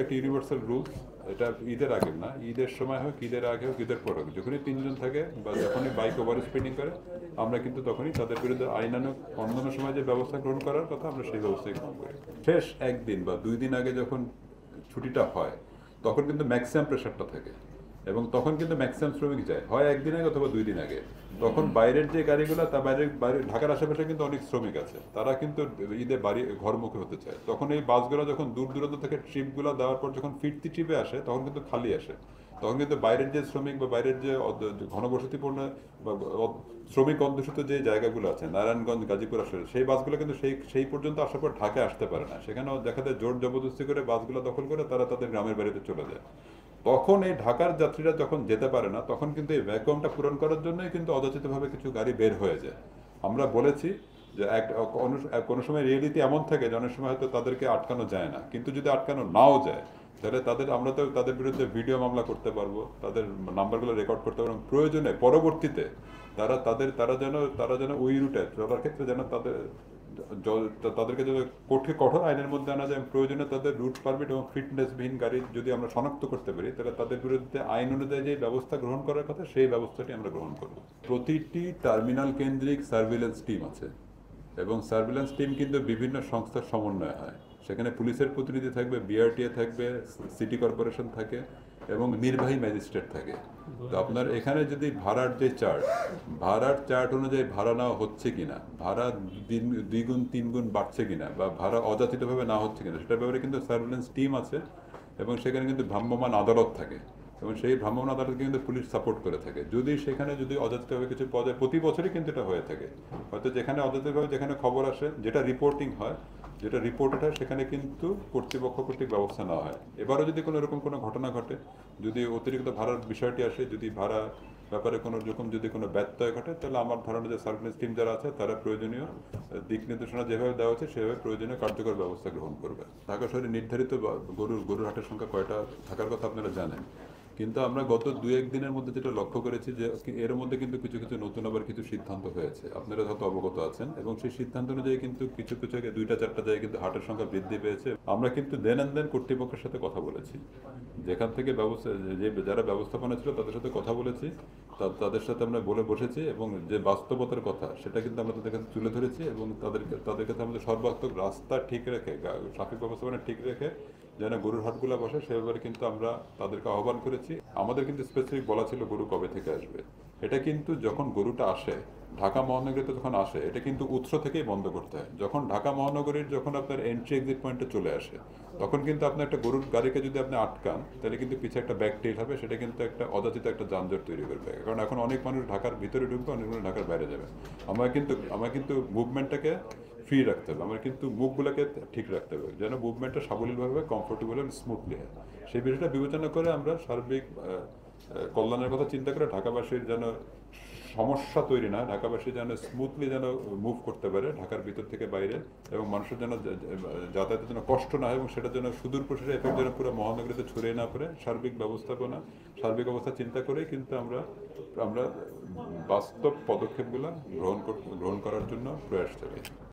একটা universal rules, এটা ঈদের আগে না, ঈদের সময় হোক, ঈদের আগে হোক, ঈদের পর হোক, যখনই তিনজন থাকে বা যখনই বাইক ওভার স্পিডিং করে আমরা কিন্তু তখনই তাদের বিরুদ্ধে আইনানুগ অন্যান্য সময় যে ব্যবস্থা গ্রহণ করার কথা আমরা সেই ব্যবস্থাই গ্রহণ করি। শেষ একদিন বা 2 দিন আগে যখন ছুটিটা হয় তখন কিন্তু ম্যাক্সিমাম প্রেশারটা থাকে এবং তখন কিন্তু ম্যাক্সিমাম শ্রমিক যায় হয় একদিন আগে অথবা 2 দিন আগে। তখন বাইরের যে গাড়িগুলো তা বাইরে বাইরে ঢাকার আশেপাশে কিন্তু অনেক শ্রমিক আছে, তারা কিন্তু ঈদে বাড়ি ঘরমুখী হতে চায়। তখন এই বাসগুলো যখন দূর দূরান্ত থেকে ট্রিপগুলো দেওয়ার পর যখন ফিরতি ট্রিপে আসে তখন কিন্তু খালি আসে। তখন কিন্তু বাইরের যে শ্রমিক বা বাইরের যে ঘনবসতিপূর্ণ বা শ্রমিক অধ্যুষিত যে জায়গাগুলো আছে নারায়ণগঞ্জ, গাজীপুর আসলে সেই বাসগুলো কিন্তু সেই পর্যন্ত আসার পর ঢাকায় আসতে পারে না। সেখানেও দেখা যায় জোর জবরদস্তি করে বাসগুলো দখল করে তারা তাদের গ্রামের বাড়িতে চলে যায়। তখন এই ঢাকার যাত্রীরা যখন যেতে পারে না তখন কিন্তু এই ভ্যাকুয়ামটা পূরণ করার জন্যই কিন্তু অযাচিতভাবে কিছু গাড়ি বের হয়ে যায়। আমরা বলেছি যে কোনো সময় রিয়েলিটি এমন থাকে যে অনেক সময় হয়তো তাদেরকে আটকানো যায় না, কিন্তু যদি আটকানো নাও যায় তাহলে আমরা তো তাদের বিরুদ্ধে ভিডিও মামলা করতে পারবো, তাদের নাম্বারগুলো রেকর্ড করতে পারবো, প্রয়োজনে পরবর্তীতে তারা যেন ওই রুটে চলার ক্ষেত্রে যেন তাদেরকে যদি কঠোর আইনের মধ্যে আনা যায়, প্রয়োজনে তাদের রুট পারমিট এবং ফিটনেসবিহীন গাড়ি যদি আমরা শনাক্ত করতে পারি তাহলে তাদের বিরুদ্ধে আইন অনুযায়ী যে ব্যবস্থা গ্রহণ করার কথা সেই ব্যবস্থাটি আমরা গ্রহণ করব। প্রতিটি টার্মিনাল কেন্দ্রিক সার্ভিলেন্স টিম আছে এবং সার্ভিলেন্স টিম কিন্তু বিভিন্ন সংস্থার সমন্বয় হয়। সেখানে পুলিশের প্রতিনিধি থাকবে, বিআরটিএ থাকবে, সিটি কর্পোরেশন থাকে এবং নির্বাহী ম্যাজিস্ট্রেট থাকে। তো আপনার এখানে যদি ভাড়ার চার্ট অনুযায়ী ভাড়া নেওয়া হচ্ছে কিনা, ভাড়া 2 গুণ 3 গুণ বাড়ছে কিনা বা ভাড়া অযাচিতভাবে না হচ্ছে কিনা সেটার ব্যাপারে কিন্তু সার্ভিলেন্স টিম আছে এবং সেখানে কিন্তু ভ্রাম্যমাণ আদালত থাকে এবং সেই ভ্রাম্যমাণ আদালতকে কিন্তু পুলিশ সাপোর্ট করে থাকে। যদি অযাচিতভাবে কিছু পাওয়া যায়, প্রতি বছরই কিন্তু এটা হয়ে থাকে। হয়তো যেখানে অযাচিতভাবে যেখানে খবর আসে, যেটা রিপোর্টিং হয়, যেটা রিপোর্টেড হয়, সেখানে কিন্তু কর্তৃপক্ষ কর্তৃক ব্যবস্থা নেওয়া হয়। এবারও যদি কোনো এরকম কোনো ঘটনা ঘটে, যদি অতিরিক্ত ভাড়ার বিষয়টি আসে, যদি ভাড়া ব্যাপারে কোনো রকম যদি কোনো ব্যত্যয় ঘটে, তাহলে আমার ধারণা যে সার্ভিলেন্স টিম যারা আছে তারা প্রয়োজনীয় দিক নির্দেশনা যেভাবে দেওয়া হচ্ছে সেভাবে প্রয়োজনীয় কার্যকর ব্যবস্থা গ্রহণ করবে। ঢাকা শহরে নির্ধারিত গরুর হাটের সংখ্যা কয়টা থাকার কথা আপনারা জানেন, কিন্তু আমরা গত 2-1 দিনের মধ্যে যেটা লক্ষ্য করেছি যে এর মধ্যে কিন্তু কিছু কিছু নতুন আবার কিছু সিদ্ধান্ত হয়েছে, আপনারা হয়তো অবগত আছেন, এবং সেই সিদ্ধান্ত অনুযায়ী কিন্তু কিছু 2টা 4টা জায়গায় কিন্তু হাটের সংখ্যা বৃদ্ধি পেয়েছে। আমরা কিন্তু দেন কর্তৃপক্ষের সাথে কথা বলেছি, যেখান থেকে যারা ব্যবস্থাপনা ছিল তাদের সাথে কথা বলেছি, তাদের সাথে আমরা বসেছি এবং যে বাস্তবতার কথা সেটা কিন্তু আমরা তাদের কাছে তুলে ধরেছি এবং তাদের কাছে আমাদের সর্বাত্মক রাস্তা ঠিক রেখে, ট্রাফিক ব্যবস্থাপনা ঠিক রেখে যেন গরুর হাটগুলো বসে সে ব্যাপারে কিন্তু আমরা তাদেরকে আহ্বান করেছি। আমাদের কিন্তু স্পেসিফিক বলা ছিল গরু কবে থেকে আসবে। এটা কিন্তু যখন গরুটা আসে ঢাকা মহানগরীতে যখন আসে এটা কিন্তু উৎস থেকেই বন্ধ করতে হয়। যখন ঢাকা মহানগরীর যখন আপনার এন্ট্রি এক্সিট পয়েন্টে চলে আসে তখন কিন্তু আপনি একটা গরুর গাড়িকে যদি আপনি আটকান তাহলে কিন্তু পিছিয়ে একটা ব্যাকটেল হবে, সেটা কিন্তু একটা অযাচিত একটা যানজট তৈরি করবে। কারণ এখন অনেক মানুষ ঢাকার ভিতরে ঢুকবে, অনেক মানুষ ঢাকার বাইরে যাবে। আমরা কিন্তু মুভমেন্টটাকে ফ্রি রাখতে হবে, আমার কিন্তু মুখগুলোকে ঠিক রাখতে হবে যেন মুভমেন্টটা সাবলীলভাবে, কমফোর্টেবল এবং স্মুথলি হয়। সেই বিষয়টা বিবেচনা করে আমরা সার্বিক কল্যাণের কথা চিন্তা করে ঢাকাবাসীর যেন সমস্যা তৈরি না, ঢাকাবাসী যেন স্মুথলি যেন মুভ করতে পারে ঢাকার ভিতর থেকে বাইরে, এবং মানুষের যেন যাতায়াতের জন্য কষ্ট না হয় এবং সেটার জন্য সুদূর প্রসারী এফেক্ট যেন পুরো মহানগরীতে ছড়িয়ে না পড়ে, সার্বিক অবস্থা চিন্তা করেই কিন্তু আমরা বাস্তব পদক্ষেপগুলো গ্রহণ করার জন্য প্রয়াস চালাই।